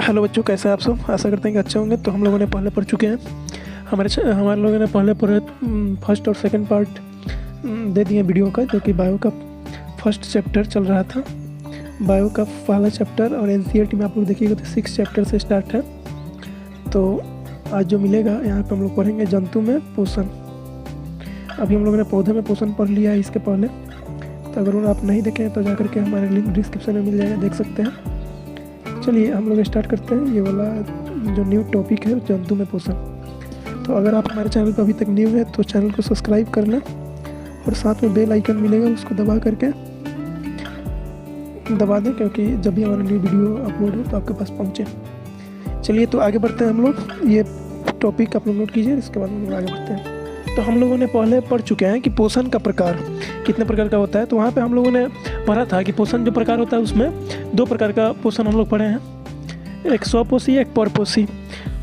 Hello बच्चों, कैसे हैं आप सब। आशा करते हैं कि अच्छे होंगे। तो हम लोगों ने पहले पढ़ चुके हैं, हमारे लोगों ने पहले पढ़े फर्स्ट और सेकंड पार्ट दे दिए वीडियो का, जो कि बायो का फर्स्ट चैप्टर चल रहा था। बायो का पहला चैप्टर और एनसीईआरटी में आप लोग देखिएगा तो 6 चैप्टर से स्टार्ट है। तो आज जो मिलेगा यहाँ पे हम लोग पढ़ेंगे जंतु में पोषण। अभी हम लोगों ने पौधे में पोषण पढ़ लिया है इसके पहले, तो अगर आप नहीं देखें तो जाकर के हमारे लिंक डिस्क्रिप्शन में मिल जाएगा, देख सकते हैं। चलिए हम लोग स्टार्ट करते हैं। ये वाला जो न्यू टॉपिक है जंतु में पोषण। तो अगर आप हमारे चैनल पर अभी तक न्यू है तो चैनल को सब्सक्राइब कर लें और साथ में बेल आइकन मिलेगा, उसको दबा दें, क्योंकि जब भी हमारा न्यू वीडियो अपलोड हो तो आपके पास पहुँचे। चलिए तो आगे बढ़ते हैं हम लोग। ये टॉपिक आप लोग नोट कीजिए, इसके बाद हम लोग आगे बढ़ते हैं। तो हम लोगों ने पहले पढ़ चुके हैं कि पोषण का प्रकार कितने प्रकार का होता है। तो वहाँ पे हम लोगों ने पढ़ा था कि पोषण जो प्रकार होता है उसमें 2 प्रकार का पोषण हम लोग पढ़े हैं, एक स्वपोषी एक परपोषी।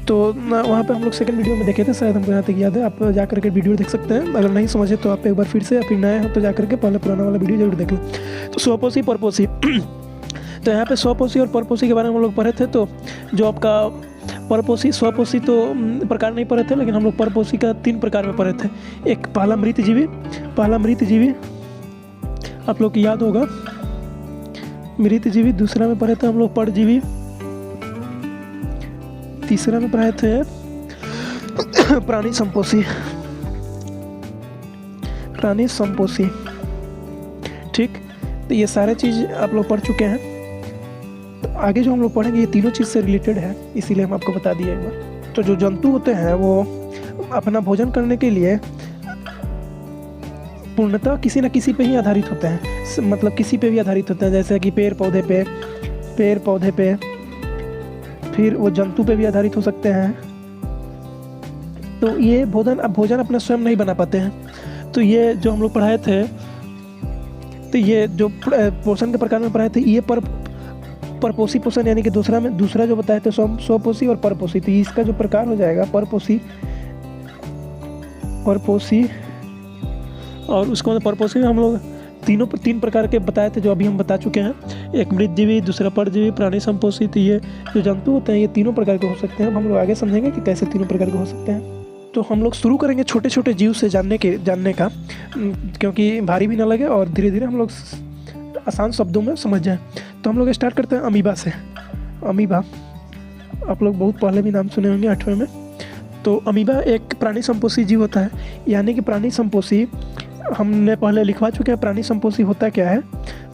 तो वहाँ पे हम लोग सेकंड वीडियो में देखे थे, शायद हमको यहाँ तक याद है। आप जा करके वीडियो देख सकते हैं। अगर नहीं समझे तो आप एक बार फिर से, या फिर नए हो तो जा करके पहले पुराना वाला वीडियो जरूर देख लें। तो स्वपोषी परपोषी तो यहाँ पे स्वपोषी और परपोषी के बारे में हम लोग पढ़े थे। तो जो आपका परपोषी, स्वपोषी तो प्रकार नहीं पढ़े थे, लेकिन हम लोग परपोषी का 3 प्रकार में पढ़े थे। एक पहला मृतजीवी आप लोग की याद होगा, मृतजीवी। दूसरा में पढ़े थे हम लोग परजीवी। तीसरा में पढ़े थे प्राणी संपोषी। ठीक, तो ये सारे चीज़ आप लोग पढ़ चुके हैं। तो आगे जो हम लोग पढ़ेंगे ये तीनों चीज़ से रिलेटेड है, इसीलिए हम आपको बता दिए एक बार। तो जो जंतु होते हैं वो अपना भोजन करने के लिए पूर्णतः किसी न किसी पे ही आधारित होते हैं, मतलब किसी पे भी आधारित होते हैं। जैसे कि पेड़ पौधे पे, फिर वो जंतु पे भी आधारित हो सकते हैं। तो ये भोजन अपना स्वयं नहीं बना पाते हैं। तो ये जो हम लोग पढ़ाए थे, तो ये जो पोषण के प्रकार में पढ़ाए थे, ये परपोषी पोषण, यानी कि दूसरा जो बताए थे स्वपोषी और परपोषी। तो इसका जो प्रकार हो जाएगा परपोषी, और उसके बाद परपोषी में हम लोग 3 प्रकार के बताए थे, जो अभी हम बता चुके हैं। एक मृतजीवी, दूसरा परजीवी, प्राणी संपोषी। तो ये जो जंतु होते हैं ये 3 प्रकार के हो सकते हैं। अब हम लोग आगे समझेंगे कि कैसे 3 प्रकार के हो सकते हैं। तो हम लोग शुरू करेंगे छोटे छोटे जीव से जानने का, क्योंकि भारी भी ना लगे और धीरे धीरे हम लोग आसान शब्दों में समझ जाएं। तो हम लोग स्टार्ट करते हैं अमीबा से। अमीबा आप लोग बहुत पहले भी नाम सुने होंगे 8वें में। तो अमीबा एक प्राणी संपोषी जीव होता है, यानी कि प्राणी संपोषी हमने पहले लिखवा चुके हैं। प्राणी संपोषी होता क्या है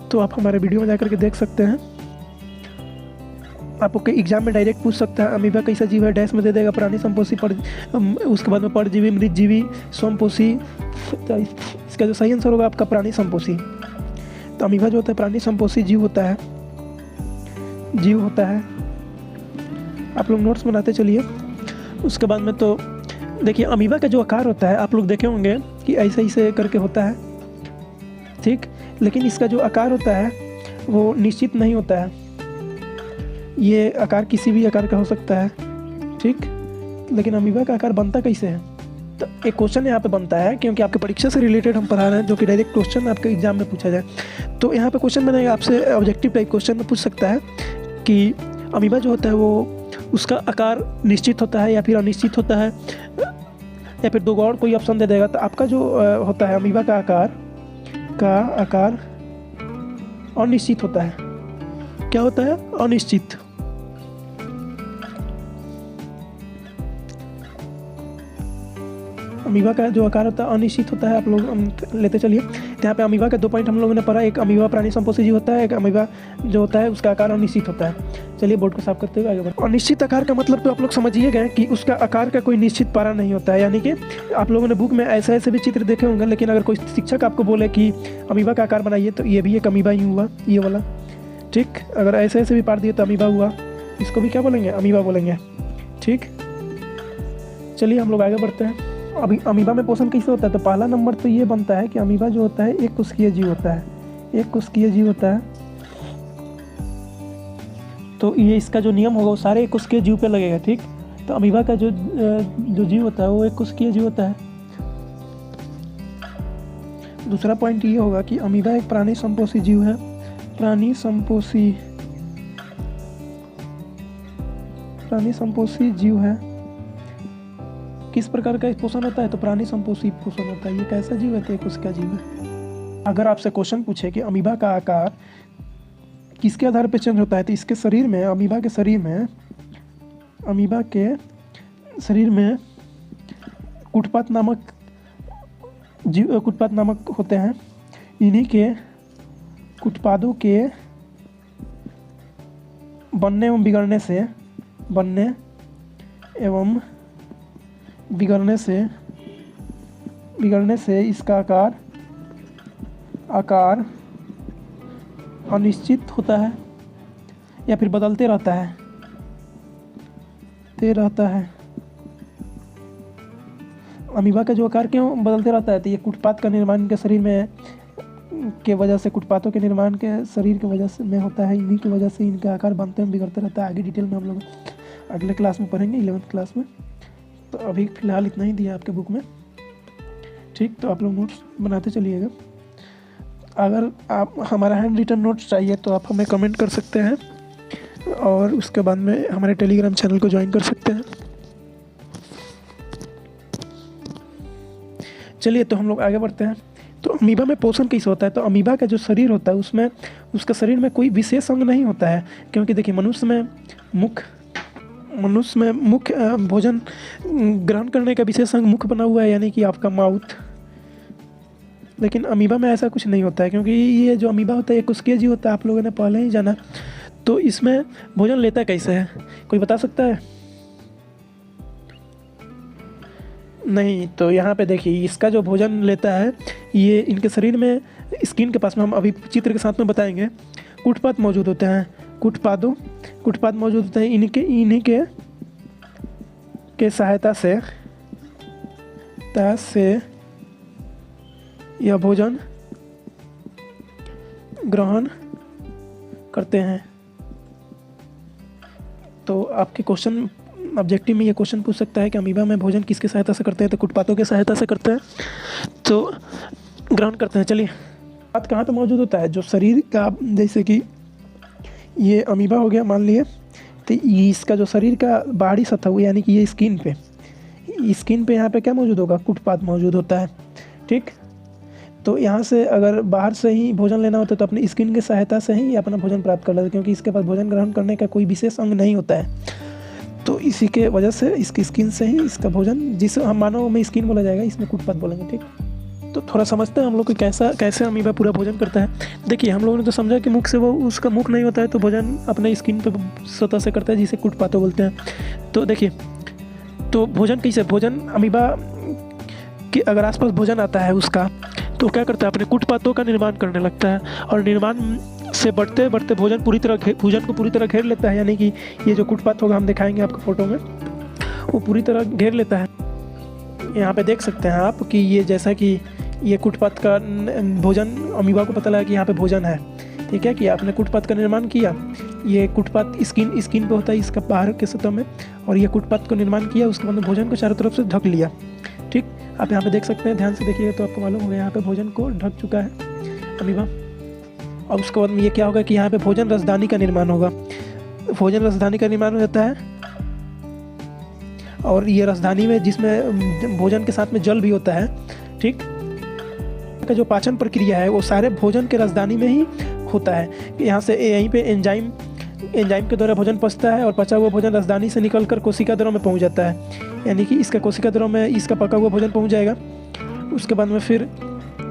तो आप हमारे वीडियो में जाकर के देख सकते हैं। आपको एग्जाम में डायरेक्ट पूछ सकता है अमीबा कैसा जीव है, डैश में दे देगा प्राणी संपोषी, उसके बाद में परजीवी, मृतजीवी, स्वपोषी। तो इसका जो सही आंसर होगा आपका प्राणी संपोषी। तो अमीबा जो होता है प्राणी संपोषी जीव होता है। आप लोग नोट्स बनाते चलिए। उसके बाद में तो देखिए अमीबा का जो आकार होता है आप लोग देखे होंगे कि ऐसे करके होता है, ठीक। लेकिन इसका जो आकार होता है वो निश्चित नहीं होता है। ये आकार किसी भी आकार का हो सकता है, ठीक। लेकिन अमीबा का आकार बनता कैसे है, तो एक क्वेश्चन यहाँ पे बनता है, क्योंकि आपके परीक्षा से रिलेटेड हम पढ़ा रहे हैं, जो कि डायरेक्ट क्वेश्चन आपके एग्जाम में पूछा जाए। तो यहाँ पे क्वेश्चन बनेगा आपसे, ऑब्जेक्टिव टाइप क्वेश्चन में पूछ सकता है कि अमीबा जो होता है वो उसका आकार निश्चित होता है या फिर अनिश्चित होता है, या फिर 2 और कोई ऑप्शन दे देगा। तो आपका जो होता है अमीबा का आकार अनिश्चित होता है। क्या होता है? अनिश्चित। अमीबा का जो आकार होता है अनिश्चित होता है। आप लोग लेते चलिए। यहाँ पे अमीबा के 2 पॉइंट हम लोगों ने पढ़ा। एक अमीबा प्राणी संपोषी जीव होता है, एक अमीबा जो होता है उसका आकार अनिश्चित होता है। चलिए बोर्ड को साफ करते हुए आगे बढ़ते हैं। अनिश्चित आकार का मतलब तो आप लोग समझिए गए कि उसका आकार का कोई निश्चित पारा नहीं होता है। यानी कि आप लोगों ने बुक में ऐसे भी चित्र देखे होंगे, लेकिन अगर कोई शिक्षक आपको बोले कि अमीबा का आकार बनाइए, तो ये भी एक अमीबा ही हुआ, ये वाला, ठीक। अगर ऐसे भी पार दिए तो अमीबा हुआ, इसको भी क्या बोलेंगे? अमीबा बोलेंगे, ठीक। चलिए हम लोग आगे बढ़ते हैं। अभी अमीबा में पोषण कैसे होता है, तो पहला नंबर तो ये बनता है कि अमीबा जो होता है एक कोशिकीय जीव होता है। तो ये इसका जो नियम होगा वो सारे एक कोशिकीय जीव पे लगेगा, ठीक। तो अमीबा का जो जीव होता है वो एक कोशिकीय जीव होता है। दूसरा पॉइंट ये होगा कि अमीबा एक प्राणी संपोषी जीव है। प्राणी संपोषी प्राणी संपोषी जीव है। किस प्रकार का पोषण होता है? तो प्राणी संपोषी पोषण होता है। ये कैसा जीव है? तो एक उसका जीव है। अगर आपसे क्वेश्चन पूछे कि अमीबा का आकार किसके आधार पर चेंज होता है, तो इसके शरीर में, अमीबा के शरीर में कुटपात नामक होते हैं। इन्हीं के कुटपादों के बनने एवं बिगड़ने से इसका आकार अनिश्चित होता है या फिर बदलते रहता है। अमीबा का जो आकार क्यों बदलते रहता है? तो ये कुटपात का निर्माण के शरीर में के वजह से, कुटपातों के निर्माण के शरीर की वजह से में होता है। इन्हीं की वजह से इनका आकार बनते हैं, बिगड़ते रहता है। आगे डिटेल में हम लोग अगले क्लास में पढ़ेंगे, 11th क्लास में। तो अभी फ़िलहाल इतना ही दिया आपके बुक में, ठीक। तो आप लोग नोट्स बनाते चलिएगा। अगर आप हमारा हैंड रिटन नोट्स चाहिए तो आप हमें कमेंट कर सकते हैं, और उसके बाद में हमारे टेलीग्राम चैनल को ज्वाइन कर सकते हैं। चलिए, तो हम लोग आगे बढ़ते हैं। तो अमीबा में पोषण कैसे होता है? तो अमीबा का जो शरीर होता है उसमें, उसका शरीर में कोई विशेष अंग नहीं होता है, क्योंकि देखिए मनुष्य में मुख्य भोजन ग्रहण करने का विशेष अंग मुख बना हुआ है, यानी कि आपका माउथ। लेकिन अमीबा में ऐसा कुछ नहीं होता है, क्योंकि ये जो अमीबा होता है ये कोशिकीय जीव होता है, आप लोगों ने पहले ही जाना। तो इसमें भोजन लेता कैसे है, कोई बता सकता है? नहीं। तो यहाँ पे देखिए, इसका जो भोजन लेता है, ये इनके शरीर में, स्किन के पास में, हम अभी चित्र के साथ में बताएंगे, कुटपात मौजूद होते हैं। कुटपात मौजूद होते हैं। इन्हीं के सहायता से यह भोजन ग्रहण करते हैं। तो आपके क्वेश्चन ऑब्जेक्टिव में ये क्वेश्चन पूछ सकता है कि अमीबा में भोजन किसकी सहायता से करते हैं? तो कुटपातों की सहायता से करते हैं, तो ग्रहण करते हैं। चलिए, बात कहाँ पे मौजूद होता है? जो शरीर का, जैसे कि ये अमीबा हो गया मान लिए, तो इसका जो शरीर का बाहरी सतह, यानी कि ये स्किन पे यहाँ पे क्या मौजूद होगा? कुटपात मौजूद होता है, ठीक। तो यहाँ से अगर बाहर से ही भोजन लेना होता है तो अपनी स्किन की सहायता से ही अपना भोजन प्राप्त कर लेते हैं, क्योंकि इसके पास भोजन ग्रहण करने का कोई विशेष अंग नहीं होता है। तो इसी के वजह से इसकी स्किन से ही इसका भोजन, जिसे हम मानव में स्किन बोला जाएगा, इसमें कुटपात बोलेंगे, ठीक। तो थोड़ा समझते हैं हम लोग कि कैसे अमीबा पूरा भोजन करता है। देखिए, हम लोगों ने तो समझा कि मुख से, वो उसका मुख नहीं होता है, तो भोजन अपने स्किन पे सतह से करता है, जिसे कुटपातों बोलते हैं। तो देखिए, तो भोजन कैसे, भोजन अमीबा के अगर आसपास भोजन आता है उसका, तो क्या करता है? अपने कुटपातों का निर्माण करने लगता है, और निर्माण से बढ़ते बढ़ते भोजन को पूरी तरह घेर लेता है। यानी कि ये जो कुटपात होगा, हम दिखाएंगे आपको फोटो में, वो पूरी तरह घेर लेता है। यहाँ पे देख सकते हैं आप कि ये, जैसा कि ये कुटपात का भोजन, अमीबा को पता लगा कि यहाँ पे भोजन है, ठीक है, कि आपने कुटपात का निर्माण किया। ये कुटपात स्किन पे होता है, इसका बाहर के सतह में, और ये कुटपात को निर्माण किया, उसके बाद भोजन को चारों तरफ से ढक लिया, ठीक। आप यहाँ पे देख सकते हैं, ध्यान से देखिएगा तो आपको मालूम होगा, यहाँ पे भोजन को ढक चुका है अमीबा। और उसके बाद में ये क्या होगा कि यहाँ पे भोजन रसदानी का निर्माण होगा। भोजन रसदानी का निर्माण हो जाता है, और ये रसदानी में, जिसमें भोजन के साथ में जल भी होता है, ठीक। का जो पाचन प्रक्रिया है वो सारे भोजन के रसदानी में ही होता है। यहाँ से यहीं पे एंजाइम के द्वारा भोजन पचता है, और पचा हुआ भोजन रसदानी से निकलकर कोशिका द्रव में पहुँच जाता है, यानी कि इसका कोशिका द्रव में इसका पका हुआ भोजन पहुँच जाएगा। उसके बाद में फिर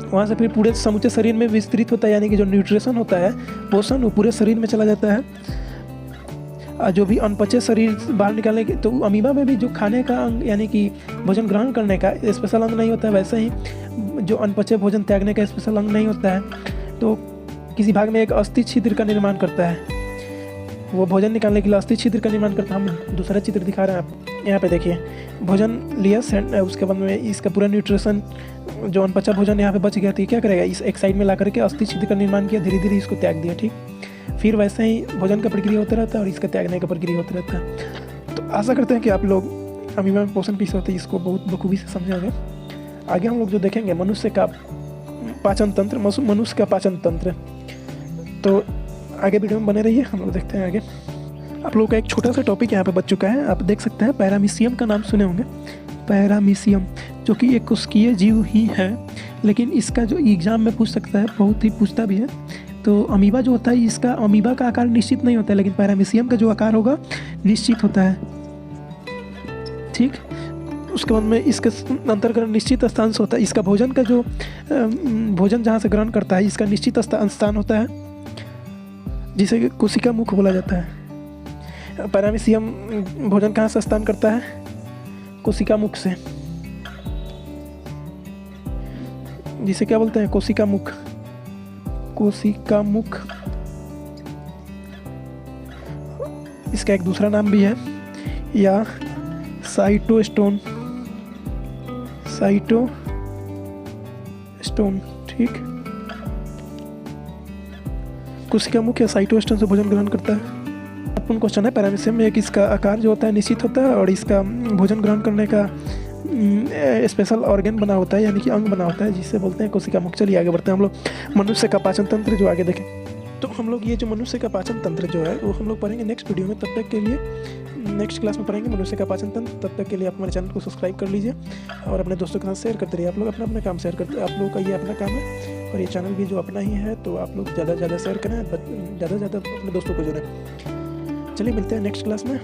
वहाँ से फिर पूरे समूचे शरीर में विस्तृत होता है, यानी कि जो न्यूट्रिशन होता है, पोषण, वो पूरे शरीर में चला जाता है। जो भी अनपचे शरीर बाहर निकालने के, तो अमीबा में भी जो खाने का अंग, यानी कि भोजन ग्रहण करने का स्पेशल अंग नहीं होता है, वैसे ही जो अनपचे भोजन त्यागने का स्पेशल अंग नहीं होता है। तो किसी भाग में एक अस्थि छिद्र का निर्माण करता है, वो भोजन निकालने के लिए अस्थि छिद्र का निर्माण करता है। हम दूसरा चित्र दिखा रहे हैं आपको, यहाँ पे देखिए, भोजन लिया, उसके बाद में इसका पूरा न्यूट्रिशन, जो अनपचा भोजन यहाँ पे बच गया, तो क्या करेगा? इस एक साइड में ला करके अस्थि छिद्र का निर्माण किया, धीरे धीरे इसको त्याग दिया, ठीक। फिर वैसे ही भोजन का प्रक्रिया होता रहता है, और इसका त्यागने का प्रक्रिया होता रहता है। तो आशा करते हैं कि आप लोग अमीबा में पोषण कैसे होते हैं इसको बहुत बखूबी से समझेंगे। आगे हम लोग जो देखेंगे मनुष्य का पाचन तंत्र, तो आगे वीडियो में बने रहिए, हम लोग देखते हैं आगे। आप लोगों का एक छोटा सा टॉपिक यहाँ पे बच चुका है, आप देख सकते हैं। पैरामीशियम का नाम सुने होंगे, पैरामीशियम, जो कि एक कोशिकीय जीव ही है, लेकिन इसका जो एग्जाम में पूछ सकता है, बहुत ही पूछता भी है। तो अमीबा जो होता है, इसका अमीबा का आकार निश्चित नहीं होता है, लेकिन पैरामीशियम का जो आकार होगा निश्चित होता है। ठीक, उसके बाद में इसका अंतर्ग्रहण निश्चित स्थान से होता है। इसका भोजन का जो भोजन जहाँ से ग्रहण करता है, इसका निश्चित स्थान होता है, जिसे कोशिका मुख बोला जाता है। पैरामीशियम भोजन कहाँ से स्थान करता है? कोशिका मुख से, जिसे क्या बोलते हैं? कोशिका मुख। कोशिका मुख, इसका एक दूसरा नाम भी है, या साइटोस्टोन, साइटोस्टोन। ठीक, कोशिका मुख या साइटोस्टोन से भोजन ग्रहण करता है। अपन क्वेश्चन है पैरामीशियम में, कि इसका आकार जो होता है निश्चित होता है, और इसका भोजन ग्रहण करने का स्पेशल ऑर्गन बना होता है, यानी कि अंग बना होता है, जिसे बोलते हैं कोशिका मुख। चलिए आगे बढ़ते हैं हम लोग। मनुष्य का पाचन तंत्र जो आगे देखें, तो हम लोग ये जो मनुष्य का पाचन तंत्र जो है वो हम लोग पढ़ेंगे नेक्स्ट वीडियो में। तब तक के लिए नेक्स्ट क्लास में पढ़ेंगे मनुष्य का पाचन तंत्र। तब तक के लिए आप हमारे चैनल को सब्सक्राइब कर लीजिए और अपने दोस्तों के साथ शेयर करते रहिए। आप लोग अपना अपना काम शेयर करते, आप लोगों का ये अपना काम है, और ये चैनल भी जो अपना ही है, तो आप लोग ज़्यादा से ज़्यादा शेयर करें, ज़्यादा से ज़्यादा अपने दोस्तों को जोड़ें। चलिए मिलते हैं नेक्स्ट क्लास में।